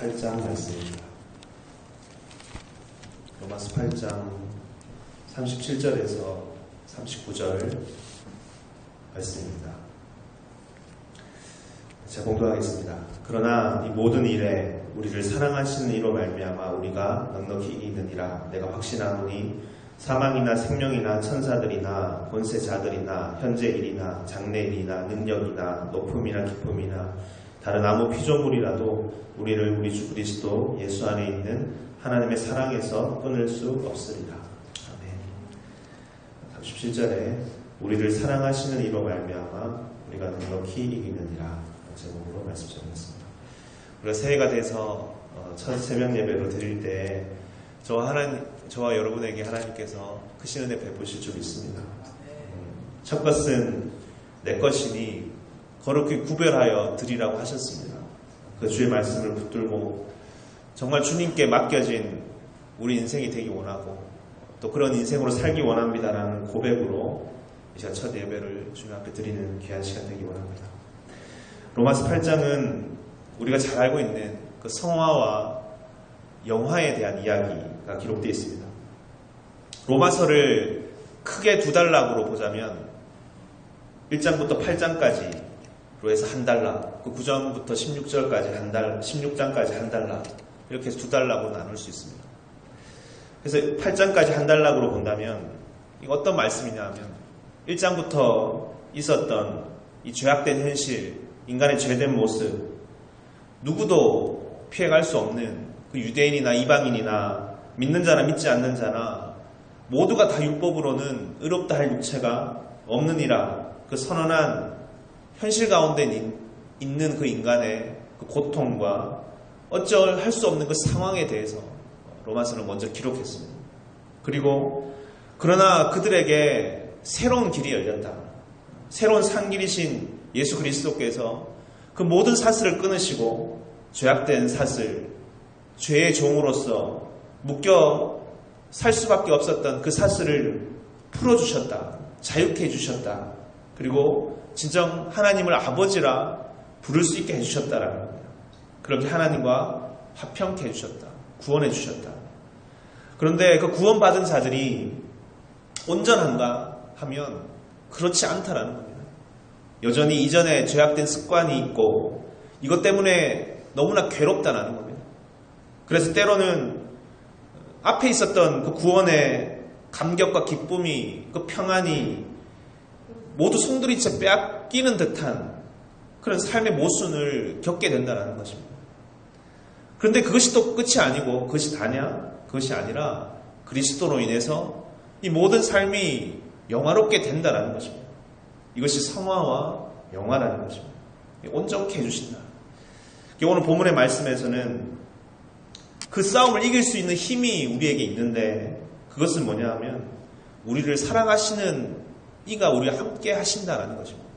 8장 말씀입니다. 로마서 8장 37절에서 39절 말씀입니다. 제가 공독하겠습니다. 그러나 이 모든 일에 우리를 사랑하시는 이로 말미암아 우리가 넉넉히 이기느니라. 내가 확신하노니 사망이나 생명이나 천사들이나 권세자들이나 현재 일이나 장래 일이나 능력이나 높음이나 깊음이나 다른 아무 피조물이라도 우리를 우리 주 그리스도 예수 안에 있는 하나님의 사랑에서 끊을 수 없으리라. 아멘. 37절에 우리를 사랑하시는 이로 말미암아 우리가 넉넉히 이기느니라 제목으로 말씀 전했습니다. 우리가 새해가 돼서 첫 새벽 예배로 드릴 때 저와 여러분에게 하나님께서 크신 은혜 베푸실 줄 믿습니다. 첫 것은 내 것이니 거룩히 구별하여 드리라고 하셨습니다. 그 주의 말씀을 붙들고 정말 주님께 맡겨진 우리 인생이 되기 원하고 또 그런 인생으로 살기 원합니다라는 고백으로 이제 첫 예배를 주님 앞에 드리는 귀한 시간 되기 원합니다. 로마서 8장은 우리가 잘 알고 있는 그 성화와 영화에 대한 이야기가 기록되어 있습니다. 로마서를 크게 두 단락으로 보자면 1장부터 8장까지로 해서 한 단락, 그 9장부터 16절까지 한 단락, 16장까지 한 단락 이렇게 해서 두 단락으로 나눌 수 있습니다. 그래서 8장까지 한 단락으로 본다면 이거 어떤 말씀이냐 하면 1장부터 있었던 이 죄악된 현실, 인간의 죄된 모습, 누구도 피해갈 수 없는 그 유대인이나 이방인이나 믿는 자나 믿지 않는 자나 모두가 다 율법으로는 의롭다 할 육체가 없느니라 그 선언한 현실 가운데 있는 그 인간의 그 고통과 어쩔 할 수 없는 그 상황에 대해서 로마서는 먼저 기록했습니다. 그리고 그러나 그들에게 새로운 길이 열렸다. 새로운 산길이신 예수 그리스도께서 그 모든 사슬을 끊으시고 죄악된 사슬, 죄의 종으로서 묶여 살 수밖에 없었던 그 사슬을 풀어주셨다. 자유케 해주셨다. 그리고 진정 하나님을 아버지라 부를 수 있게 해주셨다라는 겁니다. 그렇게 하나님과 화평케 해주셨다. 구원해 주셨다. 그런데 그 구원받은 자들이 온전한가 하면 그렇지 않다라는 겁니다. 여전히 이전에 죄악된 습관이 있고 이것 때문에 너무나 괴롭다라는 겁니다. 그래서 때로는 앞에 있었던 그 구원의 감격과 기쁨이 그 평안이 모두 송두리째 빼앗기는 듯한 그런 삶의 모순을 겪게 된다는 것입니다. 그런데 그것이 또 끝이 아니고 그것이 다냐? 그것이 아니라 그리스도로 인해서 이 모든 삶이 영화롭게 된다는 것입니다. 이것이 성화와 영화라는 것입니다. 온전케 해주신다. 오늘 본문의 말씀에서는 그 싸움을 이길 수 있는 힘이 우리에게 있는데 그것은 뭐냐 하면 우리를 사랑하시는 이가 우리와 함께 하신다라는 것입니다.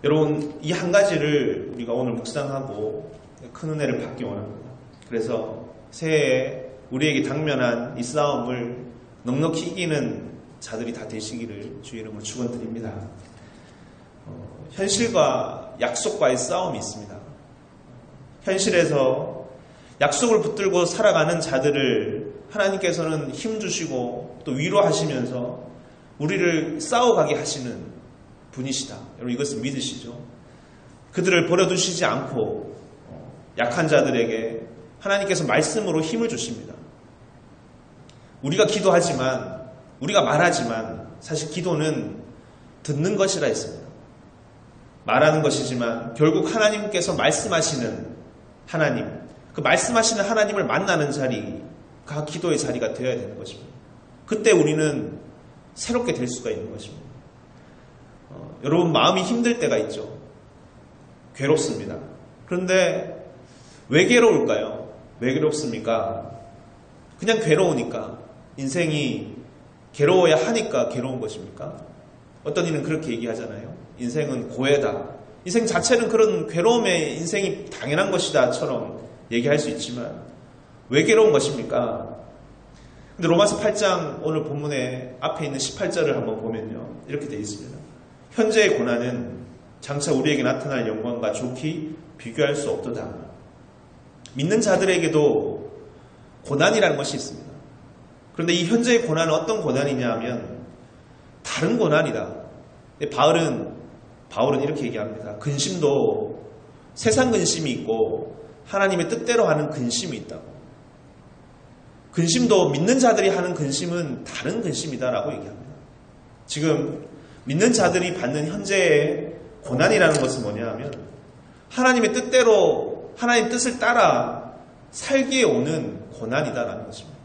여러분 이 한 가지를 우리가 오늘 묵상하고 큰 은혜를 받기 원합니다. 그래서 새해에 우리에게 당면한 이 싸움을 넉넉히 이기는 자들이 다 되시기를 주의 이름으로 축원드립니다. 현실과 약속과의 싸움이 있습니다. 현실에서 약속을 붙들고 살아가는 자들을 하나님께서는 힘주시고 또 위로하시면서 우리를 싸워가게 하시는 분이시다. 여러분 이것을 믿으시죠? 그들을 버려두시지 않고 약한 자들에게 하나님께서 말씀으로 힘을 주십니다. 우리가 기도하지만 우리가 말하지만 사실 기도는 듣는 것이라 했습니다. 말하는 것이지만 결국 하나님께서 말씀하시는 하나님, 그 말씀하시는 하나님을 만나는 자리가 기도의 자리가 되어야 되는 것입니다. 그때 우리는 새롭게 될 수가 있는 것입니다. 여러분 마음이 힘들 때가 있죠. 괴롭습니다. 그런데 왜 괴로울까요? 왜 괴롭습니까? 그냥 괴로우니까. 인생이 괴로워야 하니까 괴로운 것입니까? 어떤 이는 그렇게 얘기하잖아요. 인생은 고해다. 인생 자체는 그런 괴로움의 인생이 당연한 것이다처럼 얘기할 수 있지만 왜 괴로운 것입니까? 근데 로마서 8장 오늘 본문에 앞에 있는 18절을 한번 보면요. 이렇게 되어 있습니다. 현재의 고난은 장차 우리에게 나타날 영광과 좋게 비교할 수 없도다. 믿는 자들에게도 고난이라는 것이 있습니다. 그런데 이 현재의 고난은 어떤 고난이냐 하면 다른 고난이다. 바울은 이렇게 얘기합니다. 근심도 세상 근심이 있고 하나님의 뜻대로 하는 근심이 있다고. 근심도 믿는 자들이 하는 근심은 다른 근심이다라고 얘기합니다. 지금 믿는 자들이 받는 현재의 고난이라는 것은 뭐냐 하면 하나님의 뜻대로 하나님 뜻을 따라 살기에 오는 고난이다라는 것입니다.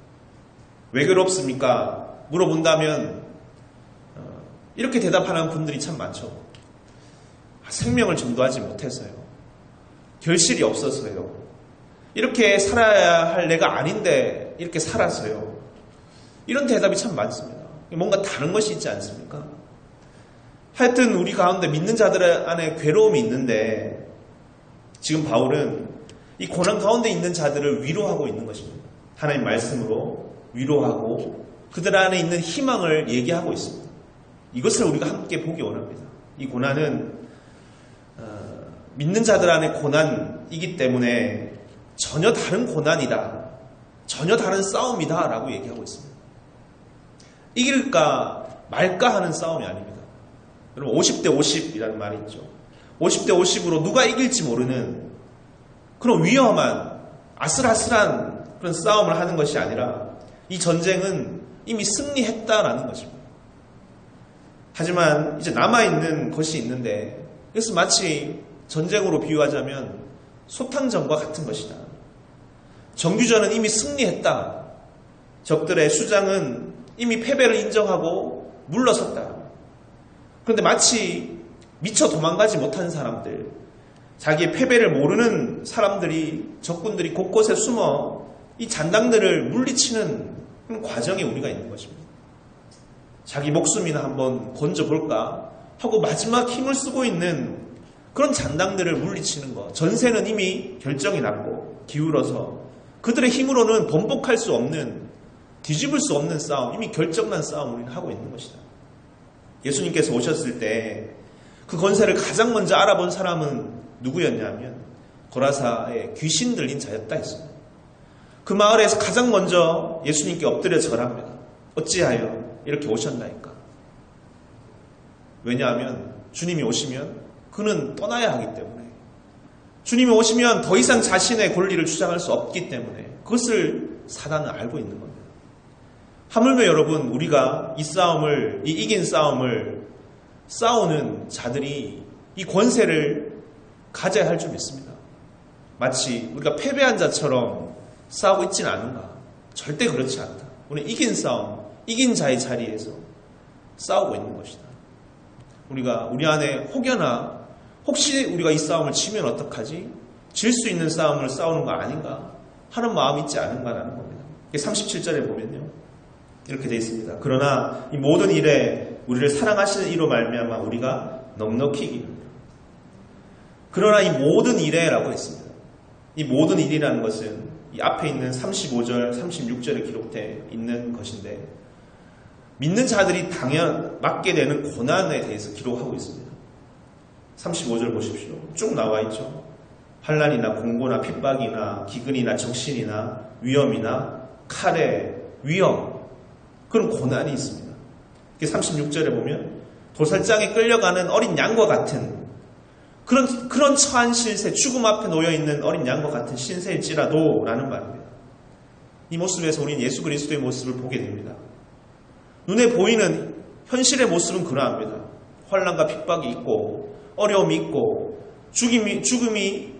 왜 그렇습니까? 물어본다면 이렇게 대답하는 분들이 참 많죠. 생명을 전도하지 못해서요. 결실이 없어서요. 이렇게 살아야 할 내가 아닌데 이렇게 살았어요. 이런 대답이 참 많습니다. 뭔가 다른 것이 있지 않습니까? 하여튼 우리 가운데 믿는 자들 안에 괴로움이 있는데 지금 바울은 이 고난 가운데 있는 자들을 위로하고 있는 것입니다. 하나님 말씀으로 위로하고 그들 안에 있는 희망을 얘기하고 있습니다. 이것을 우리가 함께 보기 원합니다. 이 고난은 믿는 자들 안에 고난이기 때문에 전혀 다른 고난이다. 전혀 다른 싸움이다 라고 얘기하고 있습니다. 이길까 말까 하는 싸움이 아닙니다. 여러분 50대 50이라는 말이 있죠. 50대 50으로 누가 이길지 모르는 그런 위험한 아슬아슬한 그런 싸움을 하는 것이 아니라 이 전쟁은 이미 승리했다라는 것입니다. 하지만 이제 남아있는 것이 있는데 그래서 마치 전쟁으로 비유하자면 소탕전과 같은 것이다. 정규전은 이미 승리했다. 적들의 수장은 이미 패배를 인정하고 물러섰다. 그런데 마치 미처 도망가지 못한 사람들, 자기의 패배를 모르는 사람들이 적군들이 곳곳에 숨어 이 잔당들을 물리치는 그런 과정에 우리가 있는 것입니다. 자기 목숨이나 한번 건져볼까 하고 마지막 힘을 쓰고 있는 그런 잔당들을 물리치는 것. 전세는 이미 결정이 났고 기울어서 그들의 힘으로는 번복할 수 없는, 뒤집을 수 없는 싸움, 이미 결정난 싸움을 우리는 하고 있는 것이다. 예수님께서 오셨을 때 그 권세를 가장 먼저 알아본 사람은 누구였냐면 고라사의 귀신 들린 자였다 했습니다. 그 마을에서 가장 먼저 예수님께 엎드려 절합니다. 어찌하여 이렇게 오셨나이까? 왜냐하면 주님이 오시면 그는 떠나야 하기 때문에, 주님이 오시면 더 이상 자신의 권리를 주장할 수 없기 때문에 그것을 사단은 알고 있는 겁니다. 하물며 여러분, 우리가 이 싸움을, 이 이긴 싸움을 싸우는 자들이 이 권세를 가져야 할 줄 믿습니다. 마치 우리가 패배한 자처럼 싸우고 있지는 않은가? 절대 그렇지 않다. 우리는 이긴 싸움, 이긴 자의 자리에서 싸우고 있는 것이다. 우리가 우리 안에 혹여나 혹시 우리가 이 싸움을 치면 어떡하지? 질 수 있는 싸움을 싸우는 거 아닌가? 하는 마음이 있지 않은가라는 겁니다. 37절에 보면요, 이렇게 되어 있습니다. 그러나 이 모든 일에 우리를 사랑하시는 이로 말미암아 우리가 넉넉히 이깁니다. 그러나 이 모든 일에라고 했습니다. 이 모든 일이라는 것은 이 앞에 있는 35절, 36절에 기록되어 있는 것인데 믿는 자들이 맞게 되는 고난에 대해서 기록하고 있습니다. 35절 보십시오. 쭉 나와 있죠. 환난이나 공고나 핍박이나 기근이나 적신이나 위험이나 칼에 위험, 그런 고난이 있습니다. 36절에 보면 도살장에 끌려가는 어린 양과 같은 그런 처한 신세, 죽음 앞에 놓여있는 어린 양과 같은 신세일지라도 라는 말입니다. 이 모습에서 우리는 예수 그리스도의 모습을 보게 됩니다. 눈에 보이는 현실의 모습은 그러합니다. 환난과 핍박이 있고 어려움이 있고 죽음이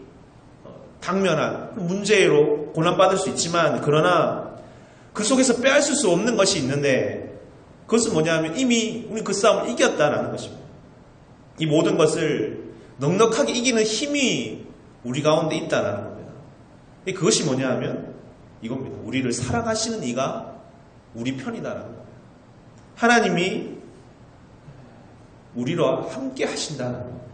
당면한 문제로 고난받을 수 있지만, 그러나 그 속에서 빼앗을 수 없는 것이 있는데 그것은 뭐냐면 이미 우리 그 싸움을 이겼다라는 것입니다. 이 모든 것을 넉넉하게 이기는 힘이 우리 가운데 있다라는 겁니다. 그것이 뭐냐면 이겁니다. 우리를 사랑하시는 이가 우리 편이다라는 겁니다. 하나님이 우리와 함께 하신다는 겁니다.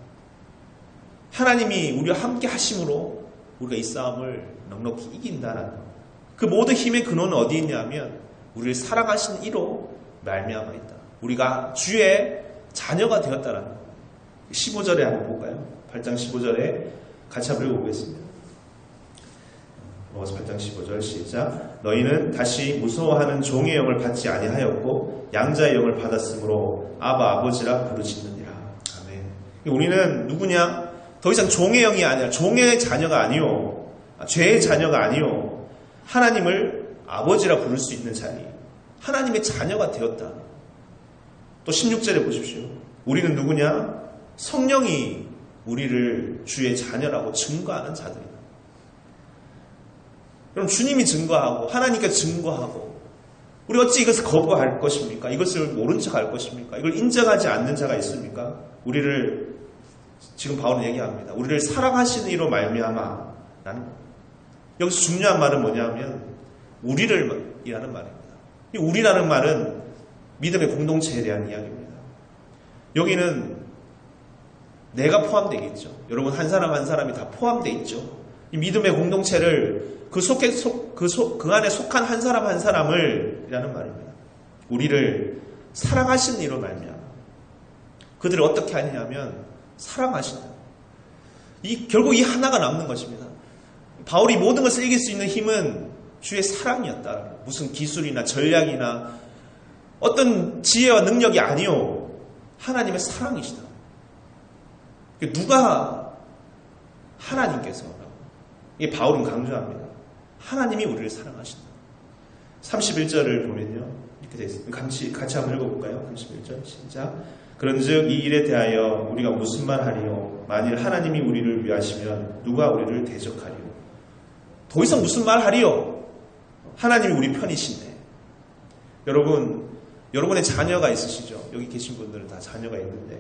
하나님이 우리와 함께 하심으로 우리가 이 싸움을 넉넉히 이긴다는 겁니다. 그 모든 힘의 근원은 어디 있냐면 우리를 사랑하시는 이로 말미암아 있다. 우리가 주의 자녀가 되었다라는 겁니다. 15절에 한번 볼까요? 8장 15절에 같이 한번 읽어보겠습니다. 로마서 8장 15절 시작. 너희는 다시 무서워하는 종의 영을 받지 아니하였고 양자의 영을 받았으므로 아바 아버지라 부르짖느니라. 아멘. 우리는 누구냐? 더 이상 종의 영이 아니라 종의 자녀가 아니요, 죄의 자녀가 아니요, 하나님을 아버지라 부를 수 있는 자리, 하나님의 자녀가 되었다. 또 16절에 보십시오. 우리는 누구냐? 성령이 우리를 주의 자녀라고 증거하는 자들이다. 그럼 주님이 증거하고 하나님께서 증거하고 우리 어찌 이것을 거부할 것입니까? 이것을 모른 척할 것입니까? 이걸 인정하지 않는 자가 있습니까? 우리를 지금 바울은 얘기합니다. 우리를 사랑하시는 이로 말미암아 라는 겁니다. 여기서 중요한 말은 뭐냐면 우리를 이라는 말입니다. 이 우리라는 말은 믿음의 공동체에 대한 이야기입니다. 여기는 내가 포함되어 있죠. 여러분 한 사람 한 사람이 다 포함되어 있죠. 이 믿음의 공동체를 그 안에 속한 한 사람 한 사람을 이라는 말입니다. 우리를 사랑하시는 이로 말미암아. 그들을 어떻게 하느냐면 사랑하신다. 결국 이 하나가 남는 것입니다. 바울이 모든 것을 이길 수 있는 힘은 주의 사랑이었다. 무슨 기술이나 전략이나 어떤 지혜와 능력이 아니요, 하나님의 사랑이시다. 누가? 하나님께서라고. 이게 바울은 강조합니다. 하나님이 우리를 사랑하신다. 31절을 보면요, 이렇게 되어 있습니다. 같이 한번 읽어볼까요? 31절 시작. 그런즉 이 일에 대하여 우리가 무슨 말 하리요? 만일 하나님이 우리를 위하시면 누가 우리를 대적하리요? 더 이상 무슨 말 하리요? 하나님이 우리 편이신데. 여러분의 자녀가 있으시죠? 여기 계신 분들은 다 자녀가 있는데,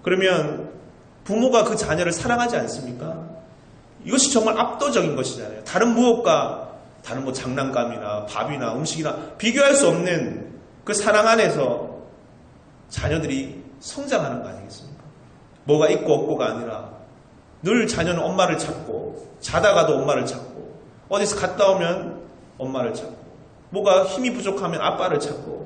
그러면 부모가 그 자녀를 사랑하지 않습니까? 이것이 정말 압도적인 것이잖아요. 다른 무엇과, 다른 장난감이나 밥이나 음식이나 비교할 수 없는 그 사랑 안에서 자녀들이 성장하는 거 아니겠습니까? 뭐가 있고 없고가 아니라 늘 자녀는 엄마를 찾고, 자다가도 엄마를 찾고, 어디서 갔다 오면 엄마를 찾고, 뭐가 힘이 부족하면 아빠를 찾고.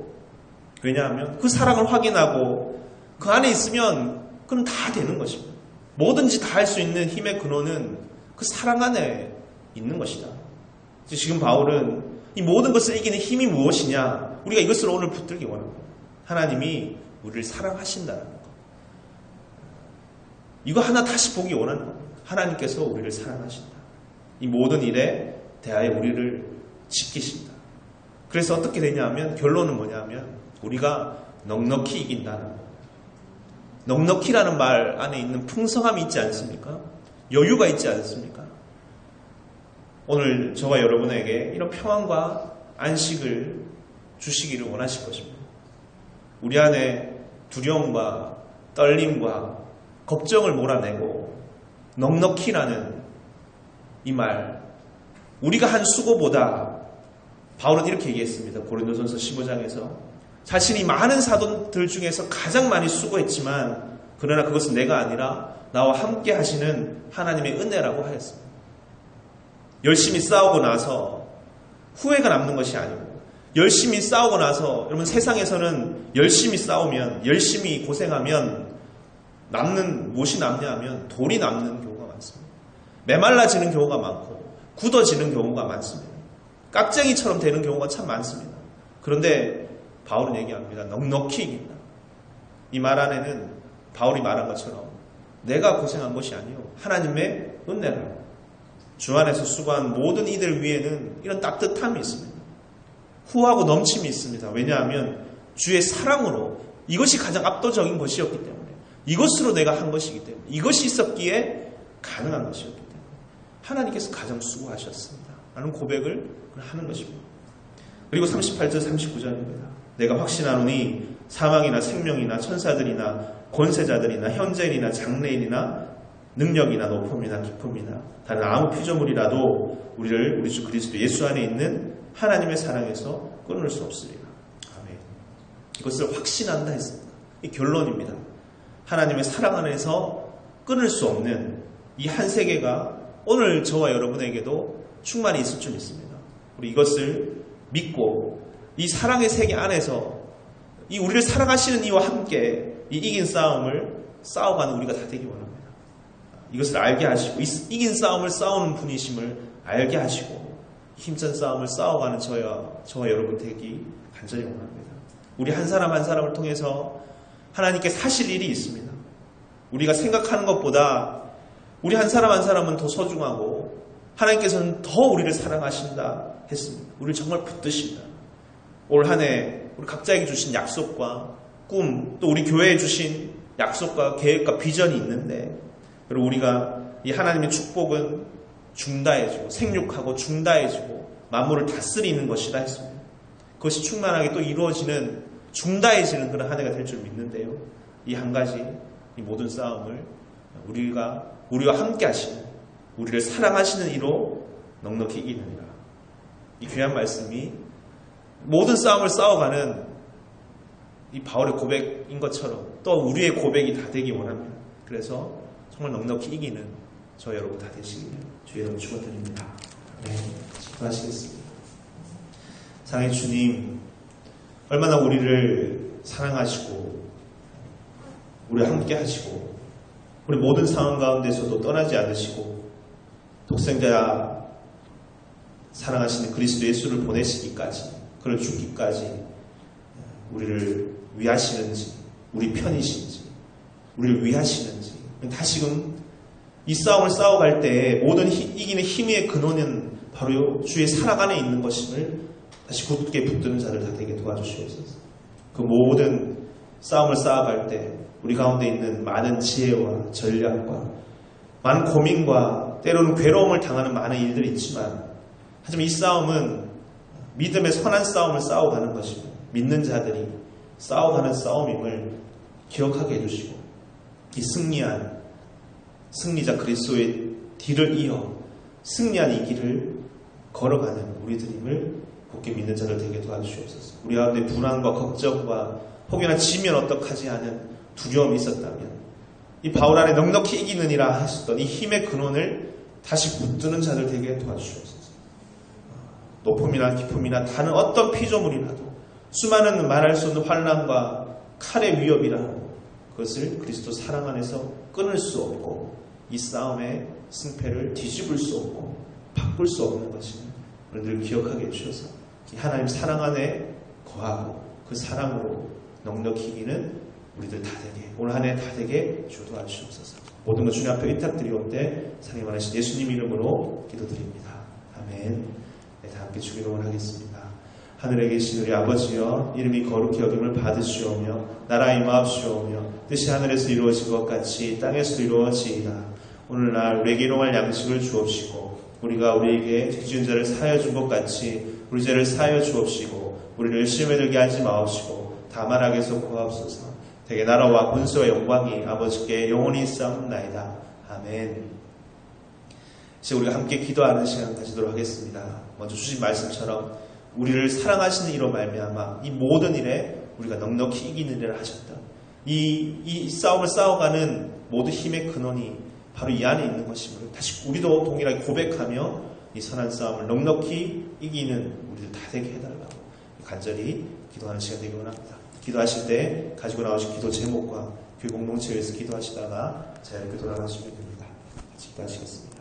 왜냐하면 그 사랑을 확인하고 그 안에 있으면 그건 다 되는 것입니다. 뭐든지 다 할 수 있는 힘의 근원은 그 사랑 안에 있는 것이다. 지금 바울은 이 모든 것을 이기는 힘이 무엇이냐, 우리가 이것을 오늘 붙들기 원합니다. 하나님이 우리를 사랑하신다는 것. 이거 하나 다시 보기 원하는 겁니다. 하나님께서 우리를 사랑하신다. 이 모든 일에 대하여 우리를 지키신다. 그래서 어떻게 되냐면, 결론은 뭐냐면 우리가 넉넉히 이긴다는 겁니다. 넉넉히라는 말 안에 있는 풍성함이 있지 않습니까? 여유가 있지 않습니까? 오늘 저와 여러분에게 이런 평안과 안식을 주시기를 원하실 것입니다. 우리 안에 두려움과 떨림과 걱정을 몰아내고 넉넉히라는 이 말, 우리가 한 수고보다, 바울은 이렇게 얘기했습니다. 고린도전서 15장에서 자신이 많은 사도들 중에서 가장 많이 수고했지만 그러나 그것은 내가 아니라 나와 함께 하시는 하나님의 은혜라고 하였습니다. 열심히 싸우고 나서 후회가 남는 것이 아니고, 열심히 싸우고 나서, 여러분 세상에서는 열심히 싸우면, 열심히 고생하면 무엇이 남냐 하면 돌이 남는 경우가 많습니다. 메말라지는 경우가 많고 굳어지는 경우가 많습니다. 깍쟁이처럼 되는 경우가 참 많습니다. 그런데 바울은 얘기합니다. 넉넉히 이긴다. 이 말 안에는 바울이 말한 것처럼 내가 고생한 것이 아니요, 하나님의 은혜라. 주 안에서 수고한 모든 이들 위에는 이런 따뜻함이 있습니다. 후하고 넘침이 있습니다. 왜냐하면 주의 사랑으로, 이것이 가장 압도적인 것이었기 때문에, 이것으로 내가 한 것이기 때문에, 이것이 있었기에 가능한 것이었기 때문에 하나님께서 가장 수고하셨습니다 라는 고백을 하는 것입니다. 그리고 38절 39절입니다. 내가 확신하노니 사망이나 생명이나 천사들이나 권세자들이나 현재인이나 장래인이나 능력이나 높음이나 깊음이나 다른 아무 피조물이라도 우리 주 그리스도 예수 안에 있는 하나님의 사랑에서 끊을 수 없으리라. 아멘. 이것을 확신한다 했습니다. 이 결론입니다. 하나님의 사랑 안에서 끊을 수 없는 이 한 세계가 오늘 저와 여러분에게도 충만히 있을 줄 믿습니다. 우리 이것을 믿고 이 사랑의 세계 안에서 이 우리를 사랑하시는 이와 함께 이 이긴 싸움을 싸워가는 우리가 다 되기 원합니다. 이것을 알게 하시고 이긴 싸움을 싸우는 분이심을 알게 하시고 힘찬 싸움을 싸워가는 저와 여러분 되기 간절히 원합니다. 우리 한 사람 한 사람을 통해서 하나님께서 하실 일이 있습니다. 우리가 생각하는 것보다 우리 한 사람 한 사람은 더 소중하고 하나님께서는 더 우리를 사랑하신다 했습니다. 우리를 정말 붙드신다. 올 한 해 우리 각자에게 주신 약속과 꿈, 또 우리 교회에 주신 약속과 계획과 비전이 있는데, 그리고 우리가 이 하나님의 축복은 중다해지고 생육하고 중다해지고 만물을 다스리는 것이다 했습니다. 그것이 충만하게 또 이루어지는 중다해지는 그런 한 해가 될 줄 믿는데요. 이 한 가지, 이 모든 싸움을 우리와 함께 하시는, 우리를 사랑하시는 이로 넉넉히 이기느니라. 이 귀한 말씀이 모든 싸움을 싸워가는 이 바울의 고백인 것처럼 또 우리의 고백이 다 되기 원합니다. 그래서 정말 넉넉히 이기는 저 여러분 다 되시기를 주의 이름으로 축원드립니다. 네, 기도하시겠습니다. 사랑의 주님, 얼마나 우리를 사랑하시고 우리와 함께 하시고 우리 모든 상황 가운데서도 떠나지 않으시고 독생자 사랑하시는 그리스도 예수를 보내시기까지, 그를 죽기까지 우리를 위하시는지, 우리 편이신지, 우리를 위하시는지, 다시금 이 싸움을 싸워갈 때 모든 이기는 힘의 근원은 바로 주의 사랑 안에 있는 것임을 다시 굳게 붙드는 자들 다 되게 도와주시옵소서. 그 모든 싸움을 싸워갈 때 우리 가운데 있는 많은 지혜와 전략과 많은 고민과 때로는 괴로움을 당하는 많은 일들이 있지만, 하지만 이 싸움은 믿음의 선한 싸움을 싸워가는 것이고 믿는 자들이 싸워가는 싸움임을 기억하게 해주시고, 이 승리한 승리자 그리스도의 뒤를 이어 승리한 이 길을 걸어가는 우리들임을 굳게 믿는 자들 되게 도와주시옵소서. 우리 가운데 불안과 걱정과 혹여나 지면 어떡하지 하는 두려움이 있었다면 이 바울 안에 넉넉히 이기느니라 하셨던 이 힘의 근원을 다시 붙드는 자들 되게 도와주시옵소서. 높음이나 깊음이나 다른 어떤 피조물이라도 수많은 말할 수 없는 환난과 칼의 위협이라도 그것을 그리스도 사랑 안에서 끊을 수 없고 이 싸움의 승패를 뒤집을 수 없고 바꿀 수 없는 것임을 늘 기억하게 해주셔서 이 하나님 사랑 안에 거하고 그 사랑으로 넉넉히 이기는 우리들 다 되게, 오늘 한 해 다 되게 주 도와주시옵소서. 모든 것 주님 앞에 위탁드리온데 사랑이 많으신 예수님 이름으로 기도드립니다. 아멘. 네, 다 함께 주기도를 하겠습니다. 하늘에 계신 우리 아버지여, 이름이 거룩히 여김을 받으시오며 나라 임하옵시오며 뜻이 하늘에서 이루어진 것 같이 땅에서도 이루어지이다. 오늘날 우리에게 일용할 양식을 주옵시고 우리가 우리에게 죄 지은 자를 사하여 준 것 같이 우리 죄를 사하여 주옵시고 우리를 시험에 들게 하지 마옵시고 다만 악에서 구하옵소서. 되게 나라와 권세와 영광이 아버지께 영원히 있사옵나이다. 아멘. 이제 우리가 함께 기도하는 시간 가지도록 하겠습니다. 먼저 주신 말씀처럼 우리를 사랑하시는 이로 말미암아 이 모든 일에 우리가 넉넉히 이기는 일을 하셨다. 이 싸움을 싸워가는 모든 힘의 근원이 바로 이 안에 있는 것임을 다시 우리도 동일하게 고백하며 이 선한 싸움을 넉넉히 이기는 우리들 다 되게 해달라고 간절히 기도하는 시간 되기 원합니다. 기도하실 때 가지고 나오신 기도 제목과 교회 공동체에서 기도하시다가 자유롭게 돌아가시면 됩니다. 같이 기도하시겠습니다.